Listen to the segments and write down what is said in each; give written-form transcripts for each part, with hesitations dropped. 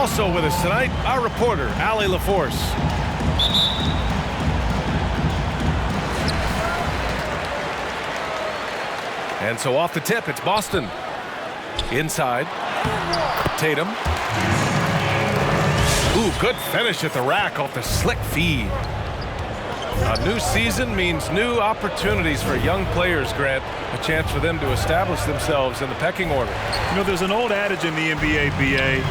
Also with us tonight, our reporter, Allie LaForce. And so off the tip, it's Boston. Inside. Tatum. Ooh, good finish at the rack off the slick feed. A new season means new opportunities for young players, Grant. A chance for them to establish themselves in the pecking order. You know, there's an old adage in the NBA, BA.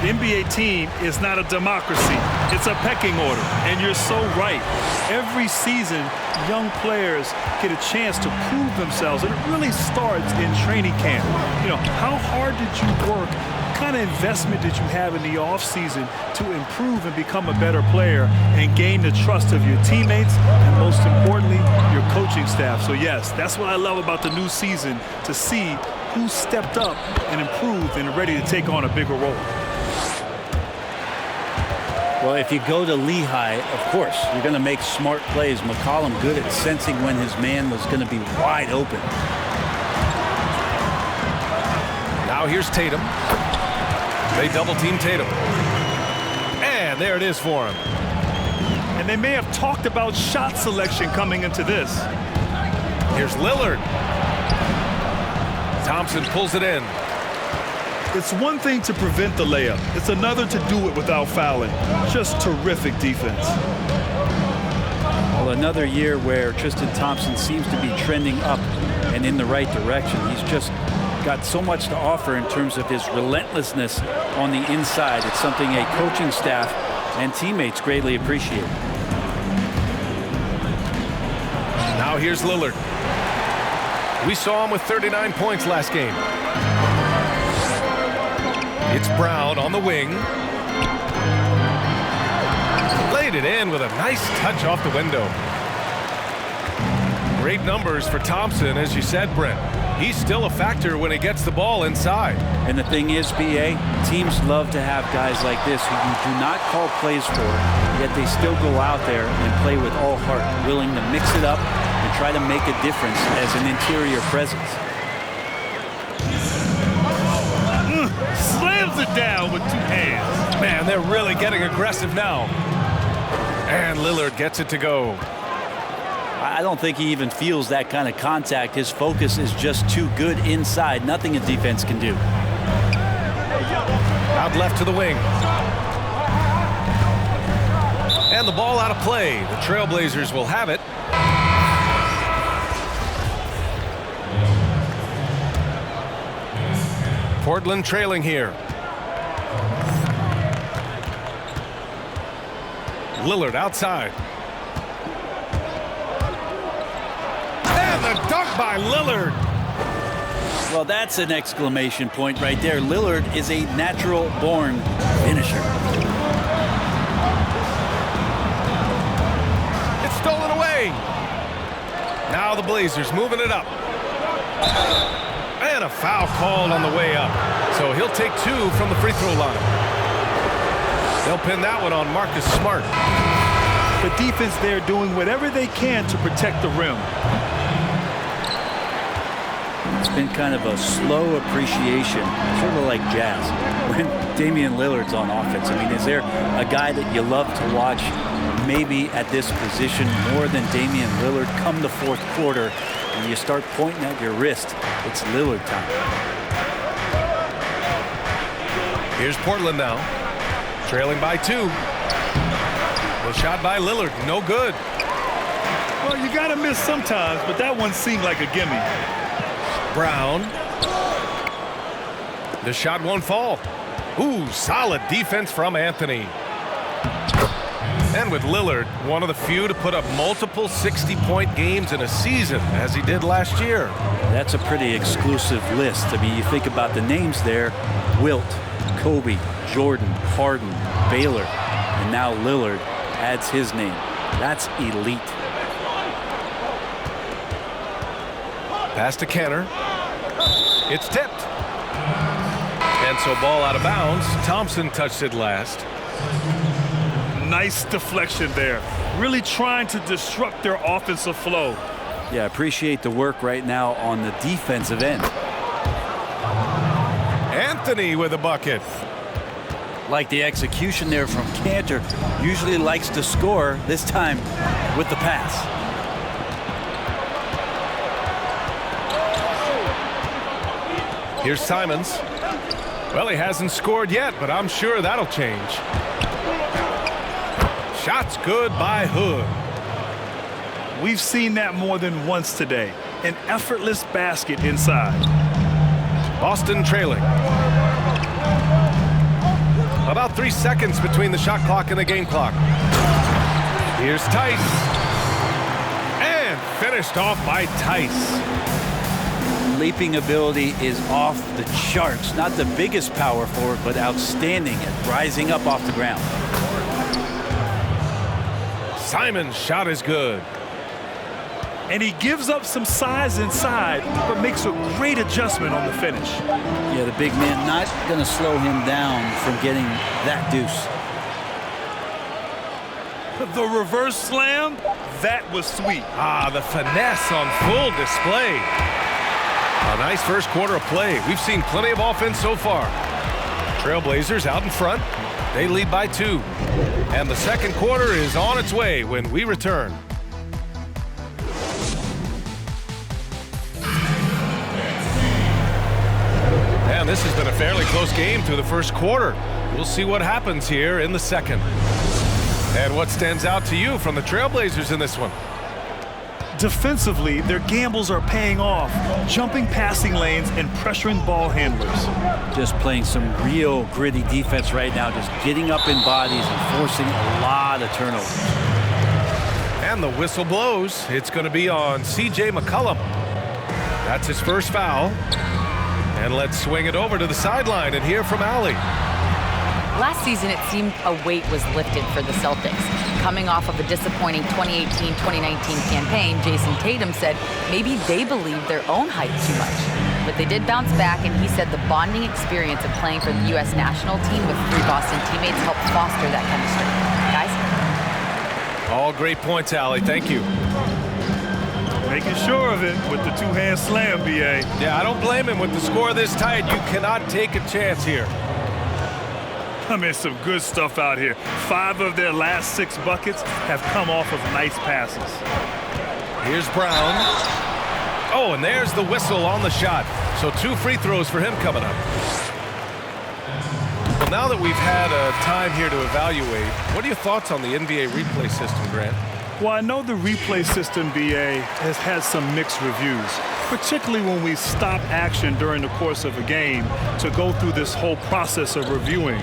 An NBA team is not a democracy. It's a pecking order. And you're so right. Every season, young players get a chance to prove themselves. And it really starts in training camp. You know, how hard did you work? What kind of investment did you have in the offseason to improve and become a better player and gain the trust of your teammates and, most importantly, your coaching staff? So, yes, that's what I love about the new season, to see who stepped up and improved and ready to take on a bigger role. Well, if you go to Lehigh, of course, you're going to make smart plays. McCollum good at sensing when his man was going to be wide open. Now here's Tatum. They double-team Tatum. And there it is for him. And they may have talked about shot selection coming into this. Here's Lillard. Thompson pulls it in. It's one thing to prevent the layup. It's another to do it without fouling. Just terrific defense. Well, another year where Tristan Thompson seems to be trending up and in the right direction. He's just got so much to offer in terms of his relentlessness on the inside. It's something a coaching staff and teammates greatly appreciate. Now here's Lillard. We saw him with 39 points last game. It's Brown on the wing. Laid it in with a nice touch off the window. Great numbers for Thompson, as you said, Brent. He's still a factor when he gets the ball inside. And the thing is, BA, teams love to have guys like this who you do not call plays for, yet they still go out there and play with all heart, willing to mix it up and try to make a difference as an interior presence. Slams it down with two hands. Man, they're really getting aggressive now. And Lillard gets it to go. I don't think he even feels that kind of contact. His focus is just too good inside. Nothing a defense can do. Out left to the wing. And the ball out of play. The Trailblazers will have it. Portland trailing here. Lillard outside. And the dunk by Lillard. Well, that's an exclamation point right there. Lillard is a natural-born finisher. It's stolen away. Now the Blazers moving it up. And a foul called on the way up. So he'll take two from the free throw line. They'll pin that one on Marcus Smart. The defense there doing whatever they can to protect the rim. It's been kind of a slow appreciation, sort of like jazz, when Damian Lillard's on offense. I mean, is there a guy that you love to watch maybe at this position more than Damian Lillard come the fourth quarter and you start pointing at your wrist? It's Lillard time. Here's Portland now, trailing by two. The shot by Lillard, no good. Well, you got to miss sometimes, but that one seemed like a gimme. Brown. The shot won't fall. Ooh, solid defense from Anthony. And with Lillard, one of the few to put up multiple 60-point games in a season, as he did last year. That's a pretty exclusive list. I mean, you think about the names there: Wilt, Kobe, Jordan, Harden, Baylor, and now Lillard adds his name. That's elite. Pass to Kenner. It's tipped. And so ball out of bounds. Thompson touched it last. Nice deflection there. Really trying to disrupt their offensive flow. Yeah, appreciate the work right now on the defensive end. Anthony with a bucket. Like the execution there from Cantor. Usually likes to score, this time with the pass. Here's Simons. Well, he hasn't scored yet, but I'm sure that'll change. Shot's good by Hood. We've seen that more than once today. An effortless basket inside. Boston trailing. About 3 seconds between the shot clock and the game clock. Here's Tice. And finished off by Tice. Leaping ability is off the charts. Not the biggest power forward, but outstanding at rising up off the ground. Simon's shot is good. And he gives up some size inside, but makes a great adjustment on the finish. Yeah, the big man not going to slow him down from getting that deuce. The reverse slam, that was sweet. The finesse on full display. A nice first quarter of play. We've seen plenty of offense so far. Trailblazers out in front. They lead by 2. And the second quarter is on its way when we return. And this has been a fairly close game through the first quarter. We'll see what happens here in the second. And what stands out to you from the Trailblazers in this one? Defensively, their gambles are paying off, jumping passing lanes and pressuring ball handlers. Just playing some real gritty defense right now, just getting up in bodies and forcing a lot of turnovers. And the whistle blows. It's going to be on C.J. McCollum. That's his first foul. And let's swing it over to the sideline and hear from Allie. Last season, it seemed a weight was lifted for the Celtics. Coming off of a disappointing 2018-2019 campaign, JAYSON Tatum said maybe they believed their own hype too much. But they did bounce back, and he said the bonding experience of playing for the U.S. national team with 3 Boston teammates helped foster that chemistry. Guys? All great points, Allie. Thank you. Making sure of it with the 2-hand slam, B.A. Yeah, I don't blame him with the score this tight. You cannot take a chance here. I mean, some good stuff out here. 5 of their last 6 buckets have come off of nice passes. Here's Brown. Oh, and there's the whistle on the shot. So 2 free throws for him coming up. Well, now that we've had time here to evaluate, what are your thoughts on the NBA replay system, Grant? Well, I know the replay system, BA, has had some mixed reviews, particularly when we stop action during the course of a game to go through this whole process of reviewing.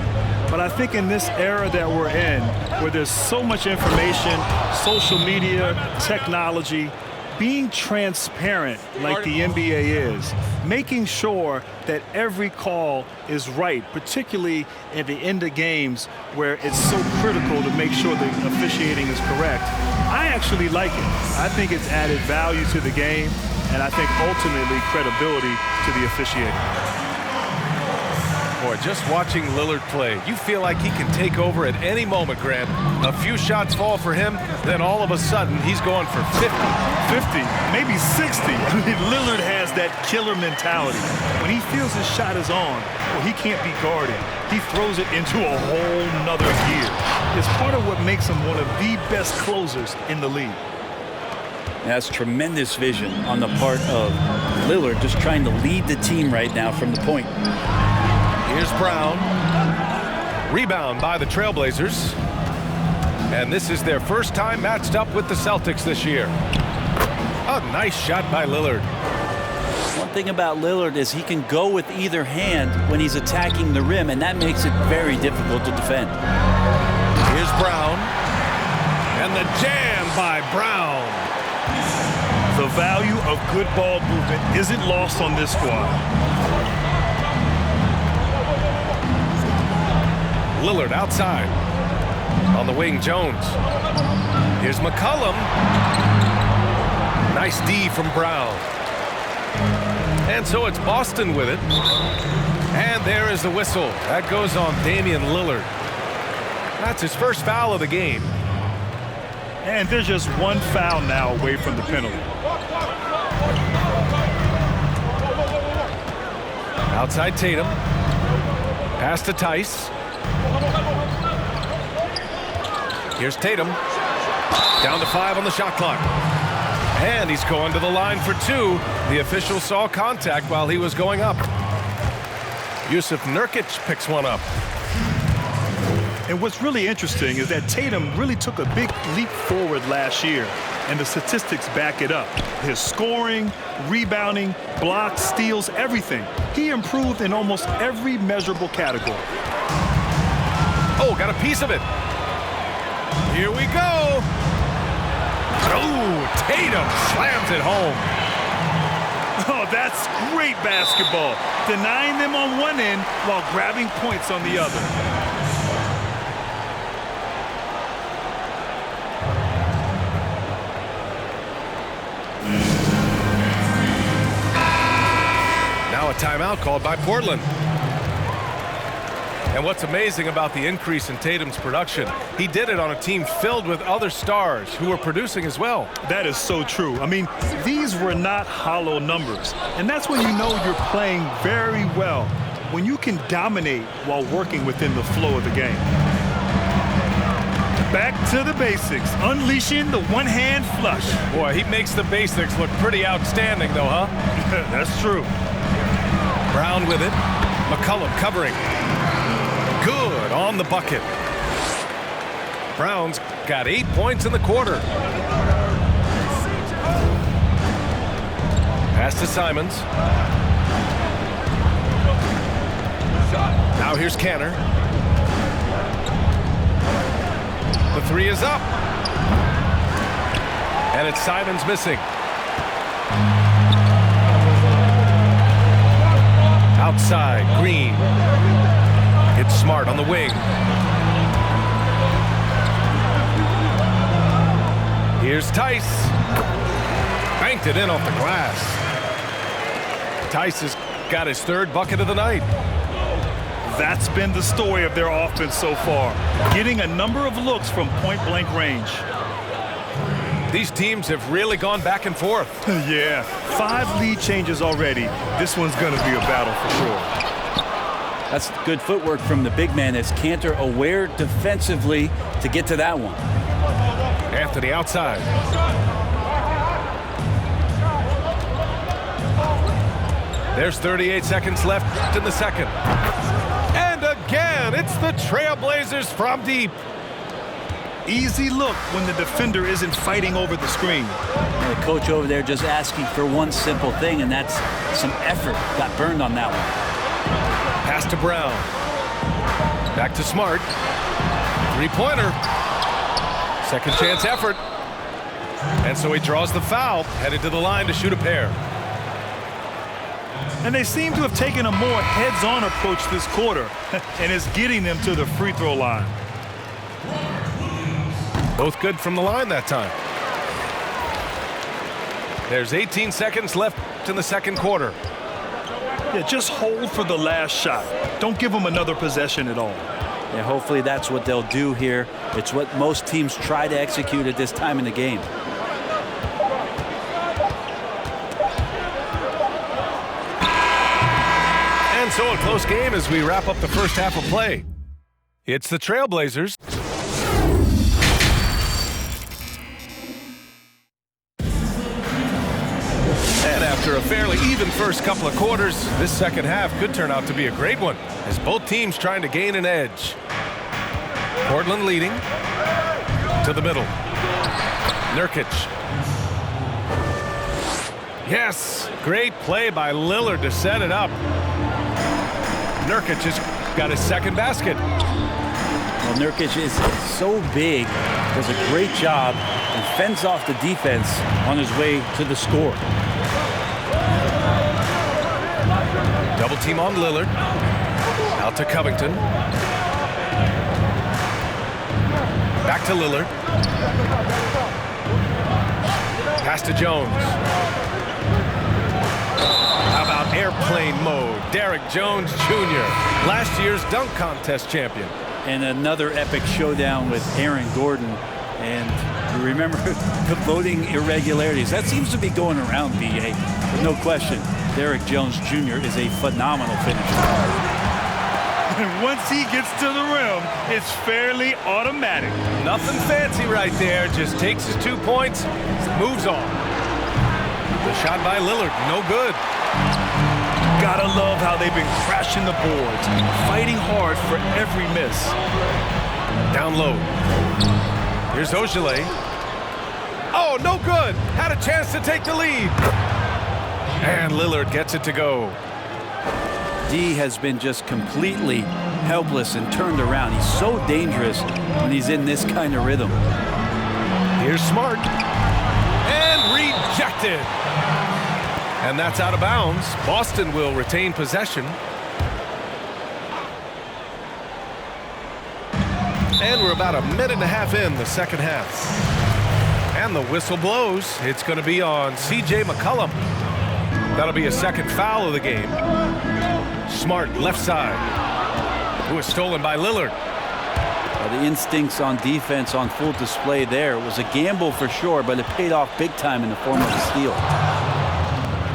But I think in this era that we're in, where there's so much information, social media, technology, being transparent like the NBA is, making sure that every call is right, particularly at the end of games where it's so critical to make sure the officiating is correct. I actually like it. I think it's added value to the game, and I think ultimately credibility to the officiating. Boy, just watching Lillard play, you feel like he can take over at any moment, Grant. A few shots fall for him, then all of a sudden he's going for 50, maybe 60. I mean, Lillard has that killer mentality. When he feels his shot is on, well, he can't be guarded. He throws it into a whole nother gear. It's part of what makes him one of the best closers in the league. That's tremendous vision on the part of Lillard, just trying to lead the team right now from the point. Here's Brown. Rebound by the Trailblazers. And this is their first time matched up with the Celtics this year. A nice shot by Lillard. One thing about Lillard is he can go with either hand when he's attacking the rim, and that makes it very difficult to defend. Here's Brown. And the jam by Brown. The value of good ball movement isn't lost on this squad. Lillard outside. On the wing, Jones. Here's McCollum. Nice D from Brown. And so it's Boston with it. And there is the whistle. That goes on Damian Lillard. That's his first foul of the game. And there's just one foul now away from the penalty. Outside Tatum. Pass to Tice. Here's Tatum. Down to 5 on the shot clock. And he's going to the line for 2. The official saw contact while he was going up. Yusuf Nurkic picks one up. And what's really interesting is that Tatum really took a big leap forward last year, and the statistics back it up. His scoring, rebounding, blocks, steals, everything. He improved in almost every measurable category. Oh, got a piece of it. Here we go. Oh, Tatum slams it home. Oh, that's great basketball. Denying them on one end while grabbing points on the other. Now a timeout called by Portland. And what's amazing about the increase in Tatum's production, he did it on a team filled with other stars who were producing as well. That is so true. I mean, these were not hollow numbers. And that's when you know you're playing very well, when you can dominate while working within the flow of the game. Back to the basics, unleashing the one-hand flush. Boy, he makes the basics look pretty outstanding, though, huh? That's true. Brown with it. McCollum covering. Good on the bucket. Brown's got 8 points in the quarter. Pass to Simons. Now here's Canner. The 3 is up. And it's Simons missing. Outside, Green. It's Smart on the wing. Here's Tice. Banked it in off the glass. Tice has got his 3rd bucket of the night. That's been the story of their offense so far, getting a number of looks from point-blank range. These teams have really gone back and forth. Yeah, 5 lead changes already. This one's going to be a battle for sure. That's good footwork from the big man as Cantor aware defensively to get to that one. Anthony outside. There's 38 seconds left in the second. And again, it's the Trailblazers from deep. Easy look when the defender isn't fighting over the screen. And the coach over there just asking for one simple thing, and that's some effort. Got burned on that one. Pass to Brown. Back to Smart. 3-pointer. Second chance effort. And so he draws the foul, headed to the line to shoot a pair. And they seem to have taken a more heads-on approach this quarter, and it's getting them to the free throw line. Both good from the line that time. There's 18 seconds left in the second quarter. Yeah, just hold for the last shot. Don't give them another possession at all. Yeah, hopefully that's what they'll do here. It's what most teams try to execute at this time in the game. And so a close game as we wrap up the first half of play. It's the Trailblazers. And after a fairly even first couple of quarters, this second half could turn out to be a great one as both teams trying to gain an edge. Portland leading to the middle. Nurkic. Yes, great play by Lillard to set it up. Nurkic has got his second basket. Well, Nurkic is so big, does a great job, and fends off the defense on his way to the score. Double team on Lillard. Out to Covington. Back to Lillard. Pass to Jones. How about airplane mode? Derrick Jones Jr., last year's dunk contest champion. And another epic showdown with Aaron Gordon. And you remember the voting irregularities. That seems to be going around, B.A. But no question, Derrick Jones Jr. is a phenomenal finisher. And once he gets to the rim, it's fairly automatic. Nothing fancy right there. Just takes his 2 points, moves on. The shot by Lillard, no good. Gotta love how they've been crashing the boards, fighting hard for every miss. Down low. Here's Ogilvy. Oh, no good. Had a chance to take the lead. And Lillard gets it to go. D has been just completely helpless and turned around. He's so dangerous when he's in this kind of rhythm. Here's Smart. And rejected. And that's out of bounds. Boston will retain possession. And we're about a minute and a half in the second half. And the whistle blows. It's going to be on C.J. McCollum. That'll be a second foul of the game. Smart, left side. It was stolen by Lillard. The instincts on defense on full display there. It was a gamble for sure, but it paid off big time in the form of a steal.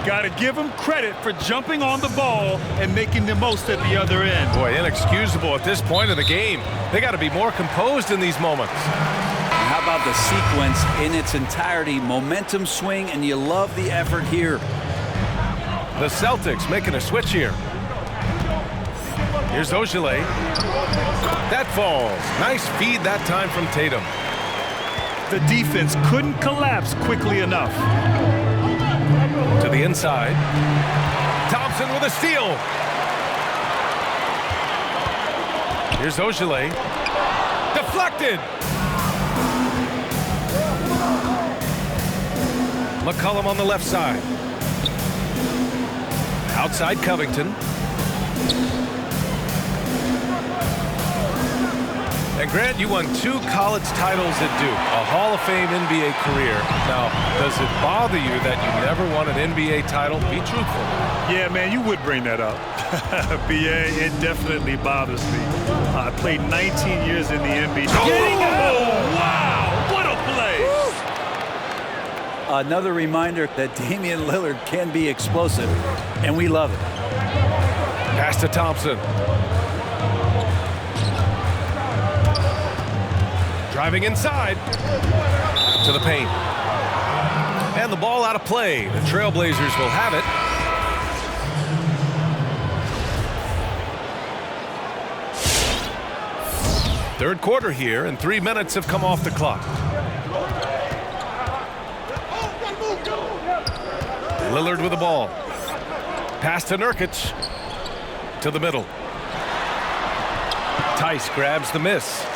Got to give him credit for jumping on the ball and making the most at the other end. Boy, inexcusable at this point of the game. They got to be more composed in these moments. How about the sequence in its entirety? Momentum swing, and you love the effort here. The Celtics making a switch here. Here's Ogilvy. That falls. Nice feed that time from Tatum. The defense couldn't collapse quickly enough. To the inside. Thompson with a steal. Here's Ogilvy. Deflected. McCollum on the left side. Outside Covington. And Grant, you won 2 college titles at Duke, a Hall of Fame NBA career. Now, does it bother you that you never won an NBA title? Be truthful. Yeah, man, you would bring that up. BA, it definitely bothers me. I played 19 years in the NBA. Oh, wow, what a play. Another reminder that Damian Lillard can be explosive, and we love it. Pass to Thompson. Driving inside to the paint. And the ball out of play. The Trailblazers will have it. Third quarter here, and 3 minutes have come off the clock. Lillard with the ball. Pass to Nurkic. To the middle. Tice grabs the miss.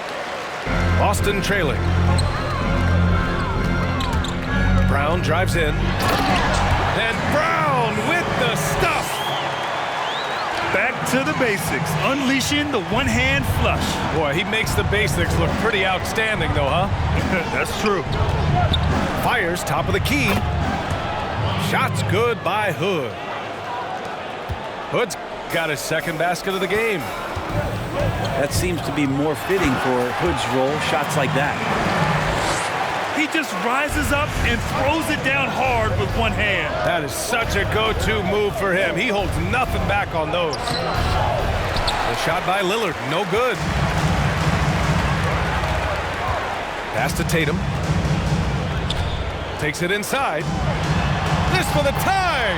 Boston trailing. Brown drives in. And Brown with the stuff. Back to the basics, unleashing the one-hand flush. Boy, he makes the basics look pretty outstanding, though, huh? That's true. Fires top of the key. Shots good by Hood. Hood's got his second basket of the game. That seems to be more fitting for Hood's role, shots like that. He just rises up and throws it down hard with one hand. That is such a go-to move for him. He holds nothing back on those. The shot by Lillard, no good. Pass to Tatum. Takes it inside. This for the tie!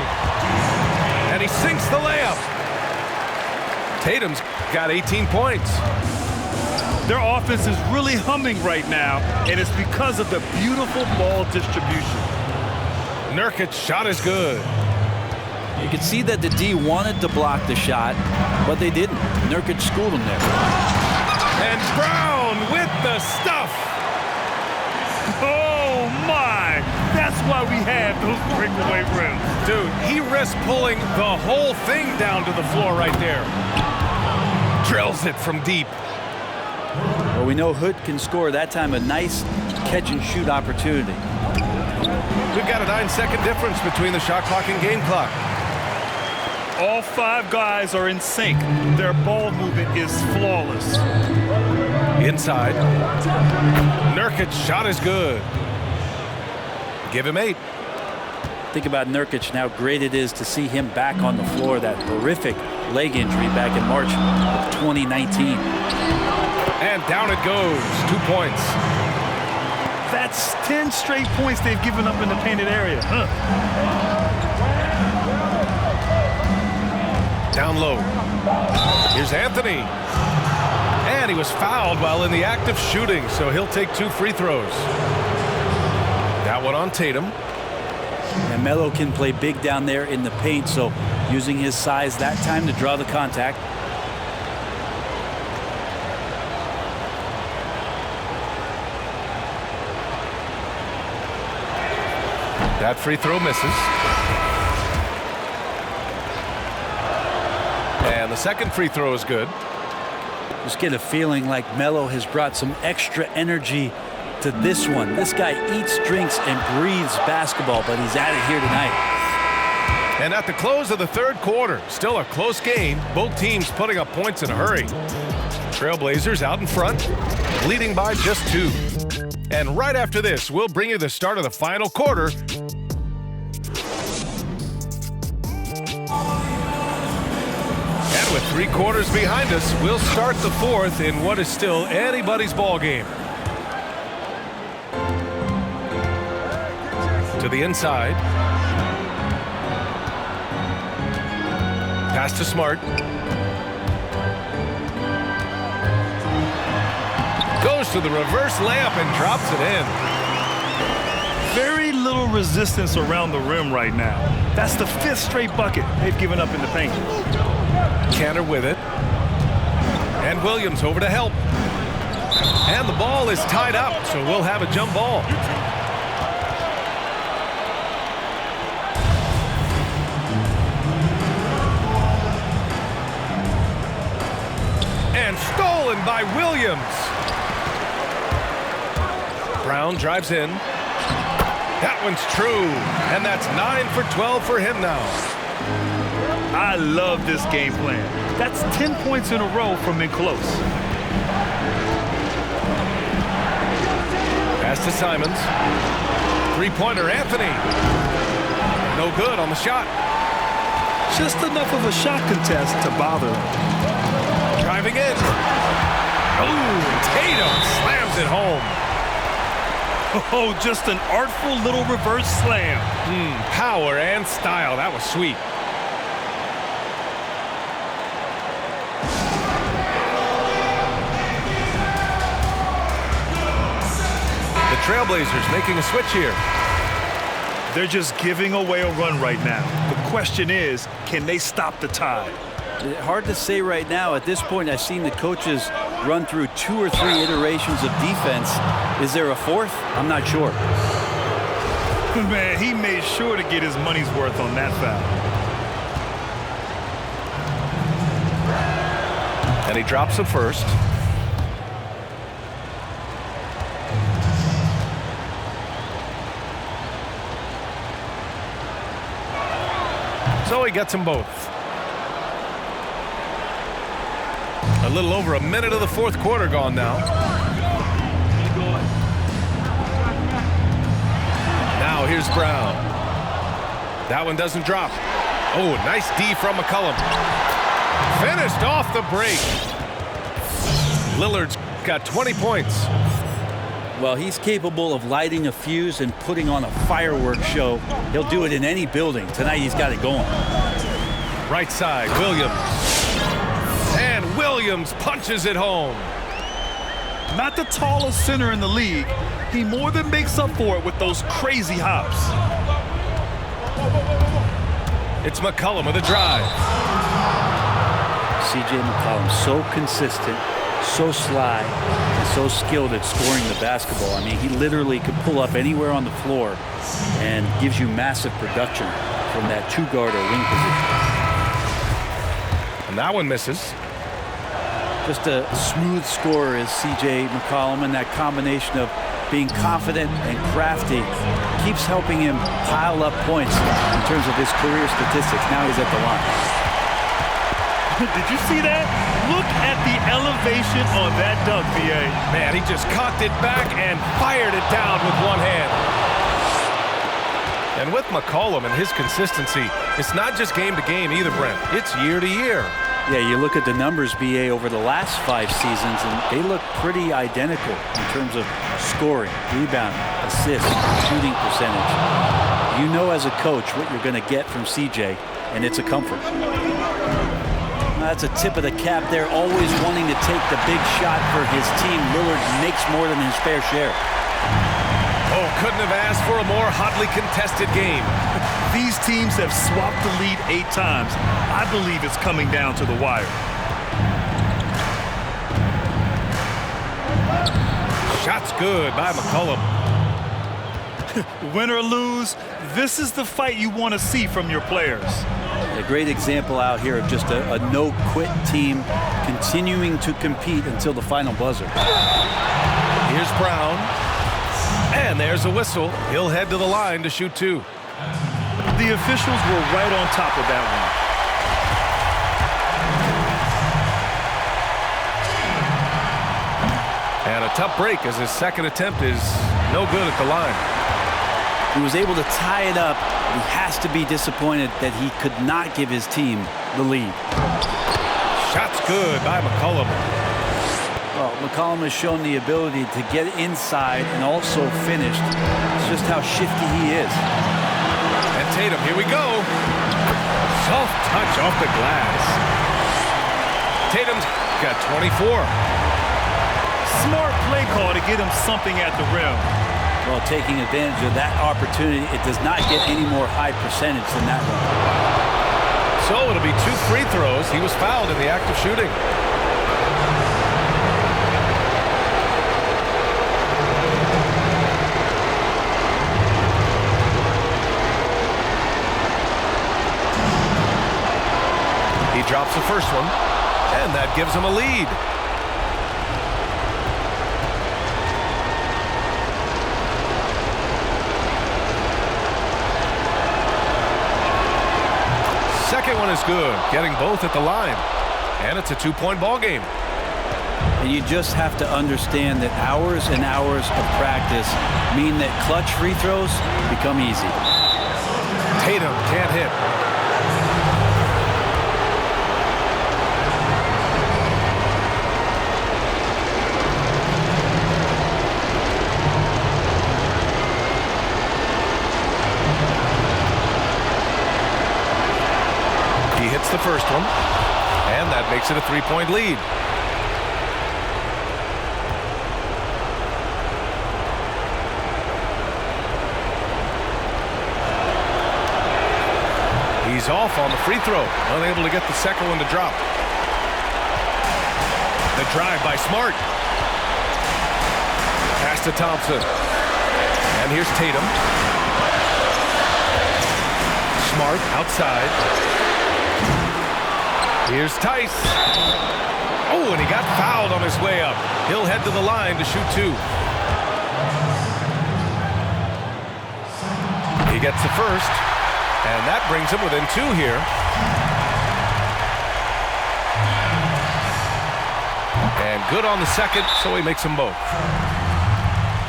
And he sinks the layup. Tatum's got 18 points. Their offense is really humming right now, and it's because of the beautiful ball distribution. Nurkic's shot is good. You could see that the D wanted to block the shot, but they didn't. Nurkic schooled him there. And Brown with the stuff. Oh, my! That's why we have those breakaway rims. Dude, he risks pulling the whole thing down to the floor right there. Drills it from deep. Well, we know Hood can score. That time a nice catch-and-shoot opportunity. We've got a 9-second difference between the shot clock and game clock. All 5 guys are in sync. Their ball movement is flawless. Inside. Nurkic's shot is good. Give him 8. Think about Nurkic and how great it is to see him back on the floor. That horrific leg injury back in March of 2019. And down it goes. 2 points. That's 10 straight points they've given up in the painted area. Down low. Here's Anthony. And he was fouled while in the act of shooting, so he'll take 2 free throws. That one on Tatum. And Melo can play big down there in the paint, so using his size that time to draw the contact. That free throw misses. And the second free throw is good. Just get a feeling like Melo has brought some extra energy to this one. This guy eats, drinks, and breathes basketball, but he's at it here tonight. And at the close of the third quarter, still a close game. Both teams putting up points in a hurry. Trailblazers out in front, leading by just 2. And right after this, we'll bring you the start of the final quarter. And with 3 quarters behind us, we'll start the fourth in what is still anybody's ball game. To the inside. Pass to Smart. Goes to the reverse layup and drops it in. Very little resistance around the rim right now. That's the 5th straight bucket they've given up in the paint. Cantor with it. And Williams over to help. And the ball is tied up, so we'll have a jump ball. And stolen by Williams. Brown drives in. That one's true. And that's 9 for 12 for him now. I love this game plan. That's 10 points in a row from in close. Pass to Simons. 3-pointer Anthony. No good on the shot. Just enough of a shot contest to bother him. Driving in. Oh, Tatum slams it home. Oh, just an artful little reverse slam. Power and style. That was sweet. The Trailblazers making a switch here. They're just giving away a run right now. The question is, can they stop the tide? Hard to say right now. At this point, I've seen the coaches run through 2 or 3 iterations of defense. Is there a 4th? I'm not sure. Man, he made sure to get his money's worth on that foul. And he drops the first. So he gets them both. A little over a minute of the fourth quarter gone now. Now here's Brown. That one doesn't drop. Oh, nice D from McCollum. Finished off the break. Lillard's got 20 points. Well, he's capable of lighting a fuse and putting on a fireworks show. He'll do it in any building. Tonight he's got it going. Right side, Williams. And Williams punches it home. Not the tallest center in the league. He more than makes up for it with those crazy hops. It's McCollum with a drive. C.J. McCollum, so consistent, so sly, and so skilled at scoring the basketball. I mean, he literally could pull up anywhere on the floor and gives you massive production from that 2-guard or wing position. And that one misses. Just a smooth scorer is C.J. McCollum, and that combination of being confident and crafty keeps helping him pile up points in terms of his career statistics. Now he's at the line. Did you see that? Look at the elevation on that dunk, B.A. Man, he just cocked it back and fired it down with one hand. And with McCollum and his consistency, It's not just game to game either, Brent. It's year to year. Yeah, you look at the numbers, BA, over the last 5 seasons, and they look pretty identical in terms of scoring, rebounding, assists, shooting percentage. You know as a coach what you're going to get from CJ, and it's a comfort. That's a tip of the cap there, always wanting to take the big shot for his team. Lillard makes more than his fair share. Oh, couldn't have asked for a more hotly contested game. These teams have swapped the lead 8 times. I believe it's coming down to the wire. Shot's good by McCollum. Win or lose, this is the fight you want to see from your players. A great example out here of just a no-quit team continuing to compete until the final buzzer. Here's Brown. And there's a whistle. He'll head to the line to shoot 2. The officials were right on top of that one. And a tough break as his second attempt is no good at the line. He was able to tie it up. He has to be disappointed that he could not give his team the lead. Shot's good by McCollum. Well, McCollum has shown the ability to get inside and also finished. It's just how shifty he is. And Tatum, here we go. Soft touch off the glass. Tatum's got 24. Smart play call to get him something at the rim. Well, taking advantage of that opportunity, it does not get any more high percentage than that one. So it'll be 2 free throws. He was fouled in the act of shooting. He drops the first one, and that gives him a lead. Second one is good, getting both at the line. And it's a 2-point ball game. And you just have to understand that hours and hours of practice mean that clutch free throws become easy. Tatum can't hit. The first one, and that makes it a 3-point lead. He's off on the free throw, unable to get the second one to drop. The drive by Smart. Pass to Thompson. And here's Tatum. Smart outside. Here's Tice. Oh, and he got fouled on his way up. He'll head to the line to shoot 2. He gets the first, and that brings him within 2 here. And good on the second, so he makes them both.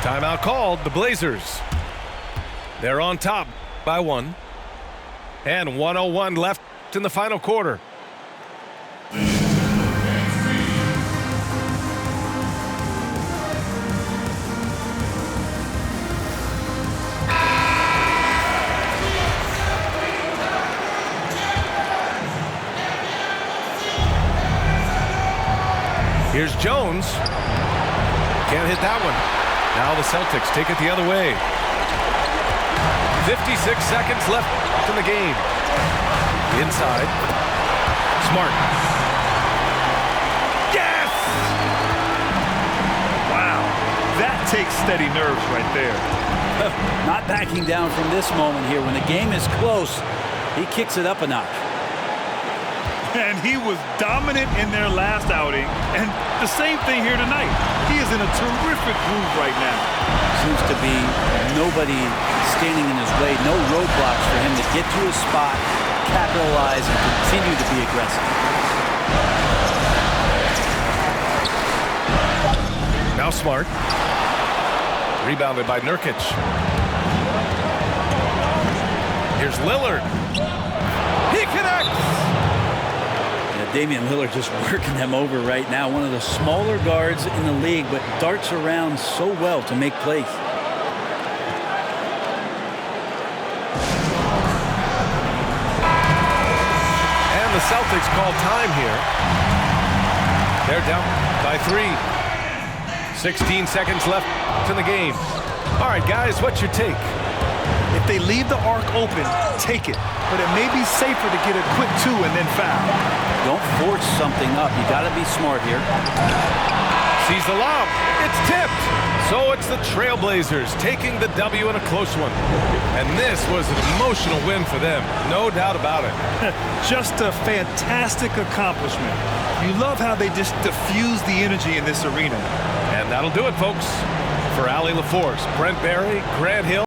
Timeout called, the Blazers. They're on top by 1. And 1:01 left in the final quarter. Here's Jones. Can't hit that one. Now the Celtics take it the other way. 56 seconds left in the game. Inside. Smart. Yes! Wow, that takes steady nerves right there. Not backing down from this moment here. When the game is close, he kicks it up a notch. And he was dominant in their last outing, and the same thing here tonight. He is in a terrific groove right now. Seems to be nobody standing in his way, no roadblocks for him to get to his spot, capitalize, and continue to be aggressive. Now Smart. Rebounded by Nurkic. Here's Lillard. connects. Yeah, Damian Lillard just working them over right now. One of the smaller guards in the league, but darts around so well to make plays. And the Celtics call time here. They're down by 3. 16 seconds left in the game. All right, guys, what's your take? If they leave the arc open, take it. But it may be safer to get a quick 2 and then foul. Don't force something up. You got to be smart here. Sees the lob. It's tipped. So it's the Trailblazers taking the W in a close one. And this was an emotional win for them. No doubt about it. Just a fantastic accomplishment. You love how they just diffuse the energy in this arena. And that'll do it, folks. For Allie LaForce, Brent Barry, Grant Hill.